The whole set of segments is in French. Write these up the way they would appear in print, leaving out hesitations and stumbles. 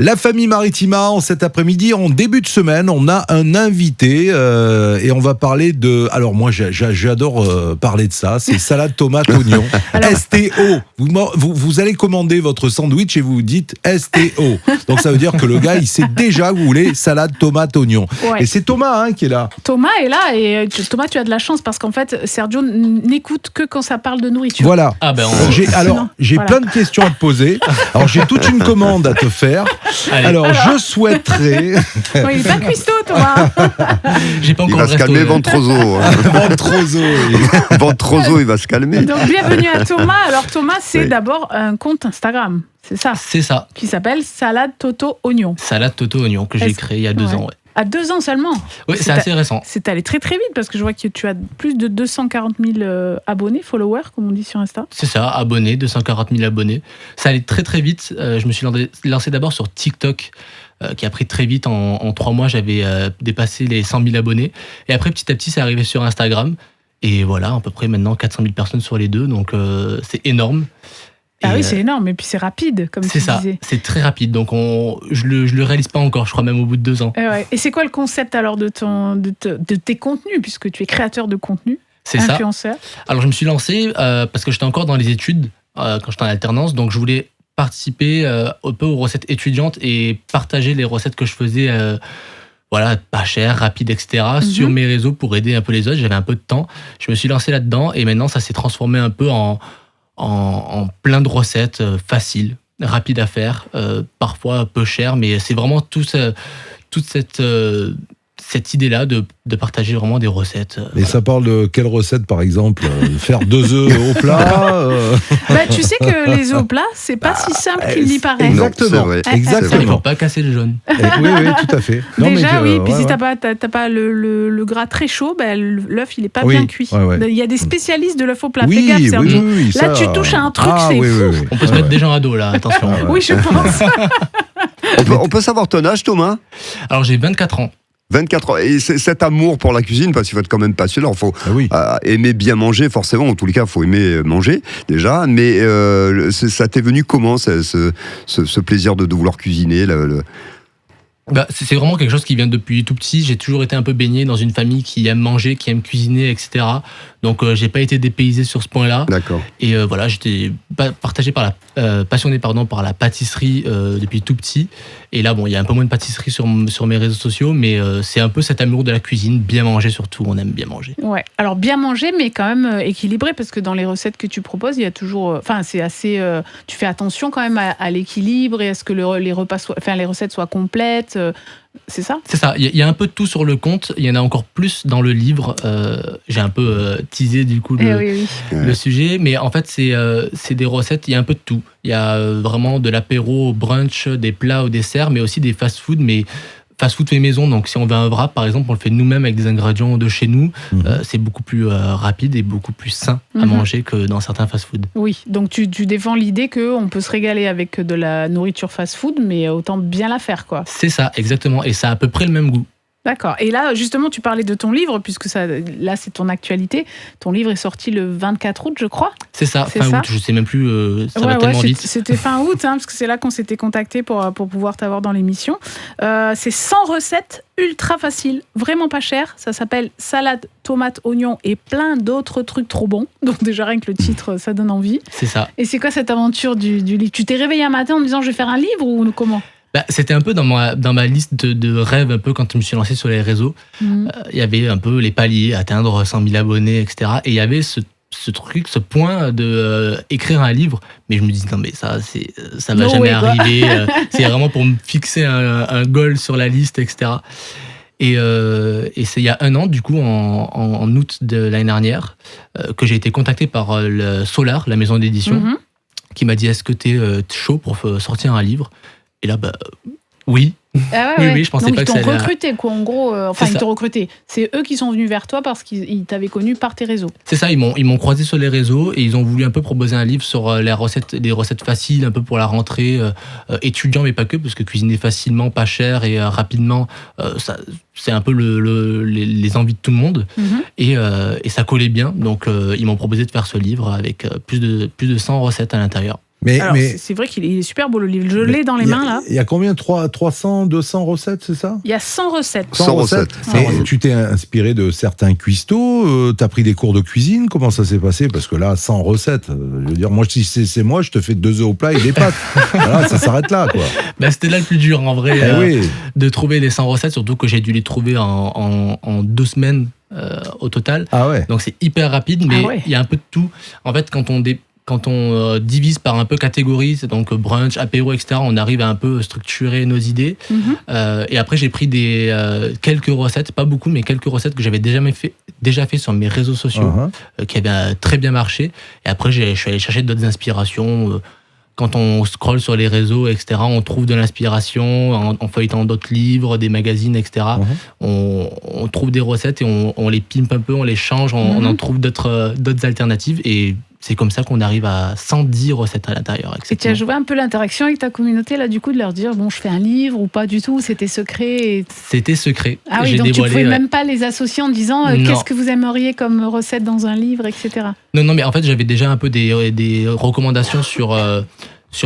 La famille Maritima, en cet après-midi, en début de semaine, on a un invité et on va parler de... Alors moi, j'adore parler de ça, c'est salade tomate oignon. STO. Vous allez commander votre sandwich et vous dites STO. Donc ça veut dire que le gars, il sait déjà que vous voulez salade tomate oignon. Ouais. Et c'est Thomas qui est là. Thomas est là et Thomas, tu as de la chance parce qu'en fait, Sergio n'écoute que quand ça parle de nourriture. Voilà. J'ai plein de questions à te poser. Alors j'ai toute une commande à te faire. Alors je souhaiterais... il n'est pas cuistot, Thomas. J'ai pas encore il va se calmer, Ventroso. Ventroso, il va se calmer. Donc bienvenue à Thomas. Alors Thomas, c'est d'abord un compte Instagram. C'est ça. C'est ça. Qui s'appelle Salade Toto Oignon. Salade Toto Oignon que j'ai créé il y a 2 ans. Ouais. À 2 ans seulement. Oui, c'est assez récent. C'est allé très très vite parce que je vois que tu as plus de 240 000 abonnés, followers, comme on dit sur Insta. C'est ça, abonnés, 240 000 abonnés. Ça allait très très vite. Je me suis lancé d'abord sur TikTok, qui a pris très vite. En 3 mois, j'avais dépassé les 100 000 abonnés. Et après, petit à petit, c'est arrivé sur Instagram. Et voilà, à peu près maintenant 400 000 personnes sur les deux. Donc, c'est énorme. Ah oui, c'est énorme, et puis c'est rapide, comme tu disais. C'est ça, c'est très rapide, donc je le réalise pas encore, je crois même au bout de 2 ans. Et c'est quoi le concept alors de tes contenus, puisque tu es créateur de contenu, influenceur ? Alors je me suis lancé parce que j'étais encore dans les études, quand j'étais en alternance, donc je voulais participer un peu aux recettes étudiantes et partager les recettes que je faisais pas cher, rapide, etc. sur mes réseaux pour aider un peu les autres. J'avais un peu de temps, je me suis lancé là-dedans et maintenant ça s'est transformé un peu en plein de recettes faciles, rapides à faire, parfois peu chères, mais c'est vraiment toute cette idée-là de partager vraiment des recettes. Et ça parle de quelle recette, par exemple ? Faire 2 œufs au plat tu sais que les œufs au plat, c'est pas si simple qu'il n'y paraît. Exactement. Il ne faut pas casser le jaune. Oui, tout à fait. Puis si t'as pas le gras très chaud, l'œuf il est pas bien cuit. Il y a des spécialistes de l'œuf au plat. Fais gaffe, Sergio. Là, tu touches à un truc, c'est fou. On peut se mettre des gens à dos, là, attention. Oui, je pense. On peut savoir ton âge, Thomas ? Alors, j'ai 24 ans. 24 ans. Et cet amour pour la cuisine, parce qu'il faut être quand même passionné, il faut aimer bien manger, forcément. En tous les cas, il faut aimer manger, déjà. Mais ça t'est venu comment, ce plaisir de vouloir cuisiner c'est vraiment quelque chose qui vient depuis tout petit. J'ai toujours été un peu baigné dans une famille qui aime manger, qui aime cuisiner, etc. Donc, j'ai pas été dépaysé sur ce point-là. D'accord. Et j'étais passionné par la pâtisserie depuis tout petit. Et là, il y a un peu moins de pâtisserie sur mes réseaux sociaux, mais c'est un peu cet amour de la cuisine, bien manger surtout. On aime bien manger. Ouais. Alors bien manger, mais quand même équilibré, parce que dans les recettes que tu proposes, il y a toujours, c'est assez. Tu fais attention quand même à l'équilibre et à ce que les recettes soient complètes. C'est ça ? C'est ça. Il y a un peu de tout sur le compte. Il y en a encore plus dans le livre. J'ai un peu teasé du coup le sujet. Mais en fait, c'est des recettes. Il y a un peu de tout. Il y a vraiment de l'apéro au brunch, des plats au dessert, mais aussi des fast-food. Mais fast-food fait maison. Donc, si on veut un wrap, par exemple, on le fait nous-mêmes avec des ingrédients de chez nous. C'est beaucoup plus rapide et beaucoup plus sain à manger que dans certains fast-food. Oui, donc tu défends l'idée qu'on peut se régaler avec de la nourriture fast-food, mais autant bien la faire, quoi. C'est ça, exactement. Et ça a à peu près le même goût. D'accord. Et là, justement, tu parlais de ton livre, puisque là, c'est ton actualité. Ton livre est sorti le 24 août, je crois. C'est ça, fin août. Je ne sais même plus, ça va tellement vite. C'était fin août, parce que c'est là qu'on s'était contacté pour pouvoir t'avoir dans l'émission. C'est 100 recettes ultra faciles, vraiment pas chères. Ça s'appelle Salade, tomate, oignon et plein d'autres trucs trop bons. Donc déjà, rien que le titre, ça donne envie. C'est ça. Et c'est quoi cette aventure du livre ? Tu t'es réveillé un matin en me disant « je vais faire un livre » ou comment ? C'était un peu dans ma liste de rêves, un peu quand je me suis lancé sur les réseaux. Il y avait un peu les paliers, atteindre 100 000 abonnés, etc. Et il y avait ce point de écrire un livre. Mais je me dis, non, mais ça va jamais arriver. C'est vraiment pour me fixer un goal sur la liste, etc. Et c'est il y a 1 an, du coup, en août de l'année dernière, que j'ai été contacté par le Solar, la maison d'édition, qui m'a dit, est-ce que t'es chaud pour sortir un livre ? Et là, oui. Oui, je pensais donc, pas que ça allait... ils t'ont recruté, quoi, en gros. Ils t'ont recruté. C'est eux qui sont venus vers toi parce qu'ils t'avaient connu par tes réseaux. C'est ça, ils m'ont croisé sur les réseaux et ils ont voulu un peu proposer un livre sur les recettes faciles, un peu pour la rentrée, étudiant, mais pas que, parce que cuisiner facilement, pas cher et rapidement, c'est un peu les envies de tout le monde. Et ça collait bien. Donc, ils m'ont proposé de faire ce livre avec plus de 100 recettes à l'intérieur. Alors, c'est vrai qu'il est super beau le livre. Je l'ai dans les mains là. Il y a combien 300, 200 recettes, c'est ça? Il y a 100 recettes. 100 recettes. Tu t'es inspiré de certains cuistots, tu as pris des cours de cuisine, comment ça s'est passé? Parce que là, 100 recettes, je veux dire, moi, si c'est moi, je te fais 2 œufs au plat et des pâtes. Voilà, ça s'arrête là, quoi. C'était là le plus dur, en vrai, de trouver les 100 recettes, surtout que j'ai dû les trouver en 2 semaines au total. Ah ouais. Donc c'est hyper rapide, mais il y a un peu de tout. En fait, quand on divise par un peu catégories, c'est donc brunch, apéro, etc., on arrive à un peu structurer nos idées. Et après, j'ai pris quelques recettes, pas beaucoup, mais quelques recettes que j'avais déjà fait sur mes réseaux sociaux, qui avaient très bien marché. Et après, je suis allé chercher d'autres inspirations. Quand on scrolle sur les réseaux, etc., on trouve de l'inspiration en feuilletant d'autres livres, des magazines, etc. On trouve des recettes et on les pimpe un peu, on les change, on en trouve d'autres alternatives. Et c'est comme ça qu'on arrive à 110 recettes à l'intérieur. Et tu as joué un peu l'interaction avec ta communauté, là, du coup, de leur dire, bon, je fais un livre ou pas du tout, c'était secret C'était secret. Ah oui, donc tu ne pouvais même pas les associer en disant, qu'est-ce que vous aimeriez comme recette dans un livre, etc. Non, mais en fait, j'avais déjà un peu des recommandations sur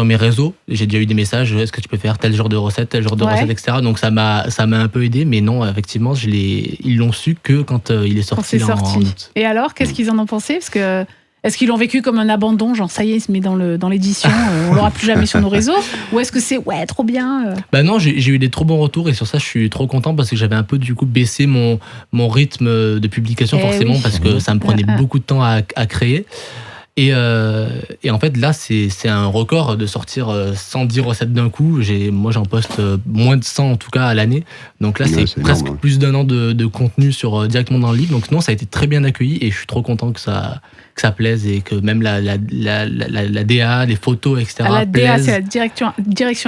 mes réseaux. J'ai déjà eu des messages, est-ce que tu peux faire tel genre de recette, etc. Donc ça m'a un peu aidé, mais non, effectivement, ils l'ont su que quand il est sorti. En août. Et alors, qu'est-ce qu'ils en ont pensé? Parce que est-ce qu'ils l'ont vécu comme un abandon, genre ça y est, il se met dans l'édition, on l'aura plus jamais sur nos réseaux? Ou est-ce que c'est trop bien Non, j'ai eu des trop bons retours et sur ça je suis trop content parce que j'avais un peu du coup baissé mon rythme de publication forcément parce que ça me prenait beaucoup de temps à créer. Et en fait là c'est un record de sortir 110 recettes d'un coup. Moi j'en poste moins de 100 en tout cas à l'année. Donc là c'est presque plus d'1 an de contenu directement dans le livre. Donc non, ça a été très bien accueilli et je suis trop content que ça plaise et que même la DA, les photos, etc. La DA, c'est la direction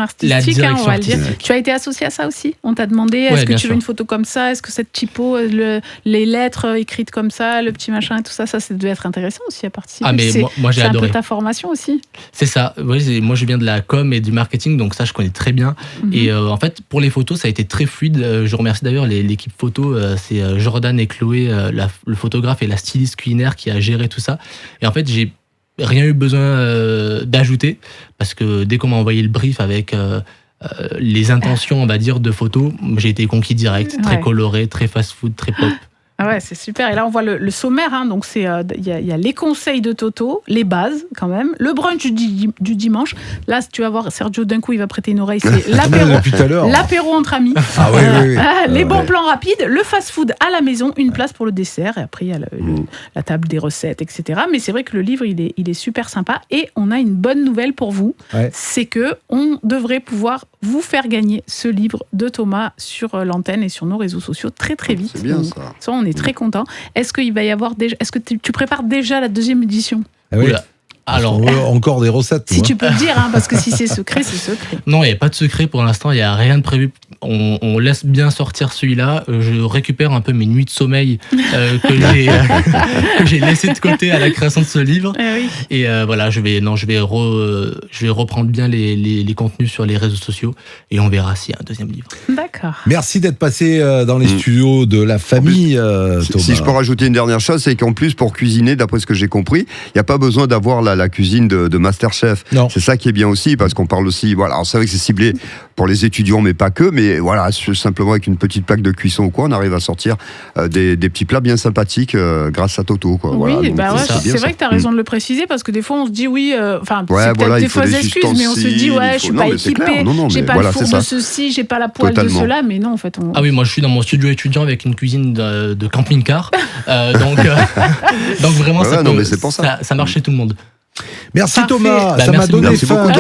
artistique, on va le dire. Tu as été associé à ça aussi? On t'a demandé, est-ce que tu veux une photo comme ça? Est-ce que cette typo, les lettres écrites comme ça, le petit machin et tout ça, ça devait être intéressant aussi à participer. Ah mais moi j'ai adoré. C'est un peu ta formation aussi. C'est ça. Oui, moi je viens de la com et du marketing, donc ça je connais très bien. Et en fait, pour les photos, ça a été très fluide. Je remercie d'ailleurs l'équipe photo. C'est Jordan et Chloé, le photographe et la styliste culinaire qui a géré tout ça. Et en fait, j'ai rien eu besoin d'ajouter parce que dès qu'on m'a envoyé le brief avec les intentions, on va dire, de photos, j'ai été conquis direct, très coloré, très fast-food, très pop. Ah ouais, c'est super. Et là, on voit le sommaire. Donc, il y a les conseils de Toto, les bases quand même, le brunch du dimanche. Là, tu vas voir, Sergio, d'un coup, il va prêter une oreille. C'est l'apéro entre amis. Ah oui. Les bons plans rapides, le fast-food à la maison, une place pour le dessert. Et après, il y a la table des recettes, etc. Mais c'est vrai que le livre, il est super sympa. Et on a une bonne nouvelle pour vous. C'est que on devrait pouvoir vous faire gagner ce livre de Thomas sur l'antenne et sur nos réseaux sociaux très, très vite. C'est bien ça. On est très content. Est-ce qu'il va y avoir est-ce que tu prépares déjà la 2e édition? Oui. Alors, encore des recettes. Si tu peux le dire, parce que si c'est secret, c'est secret. Non, il n'y a pas de secret pour l'instant, il n'y a rien de prévu. On laisse bien sortir celui-là. Je récupère un peu mes nuits de sommeil que j'ai laissé de côté à la création de ce livre. Et voilà, je vais reprendre bien les contenus sur les réseaux sociaux et on verra s'il y a un 2e livre. D'accord. Merci d'être passé dans les studios de la famille, Thomas. Si je peux rajouter une dernière chose, c'est qu'en plus, pour cuisiner, d'après ce que j'ai compris, il n'y a pas besoin d'avoir la cuisine de Masterchef. Non. C'est ça qui est bien aussi, parce qu'on parle aussi, alors c'est vrai que c'est ciblé pour les étudiants, mais pas que, mais voilà, simplement avec une petite plaque de cuisson ou quoi, on arrive à sortir des petits plats bien sympathiques grâce à Toto, quoi. Oui, c'est vrai que tu as raison de le préciser, parce que des fois on se dit c'est peut-être des fausses excuses, mais on se dit je suis pas équipé, j'ai pas le four de ceci, j'ai pas la poêle de cela, mais non, en fait. Ah oui, moi je suis dans mon studio étudiant avec une cuisine de camping-car, donc vraiment ça marche chez tout le monde. Merci Parfait. Thomas, ça m'a donné faim.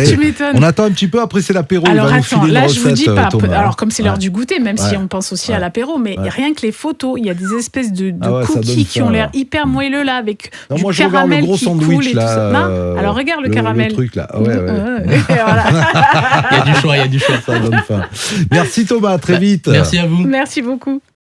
Tu m'étonnes. On attend un petit peu, après c'est l'apéro. Alors attends, là je vous dis pas. Thomas. Alors comme c'est l'heure du goûter, même si on pense aussi à l'apéro, mais rien que les photos, il y a des espèces de cookies qui ont l'air hyper moelleux là, avec du caramel qui coule et tout ça. Alors regarde le caramel. Le truc là. Il y a du choix. Ça donne faim. Merci Thomas, très vite. Merci à vous. Merci beaucoup.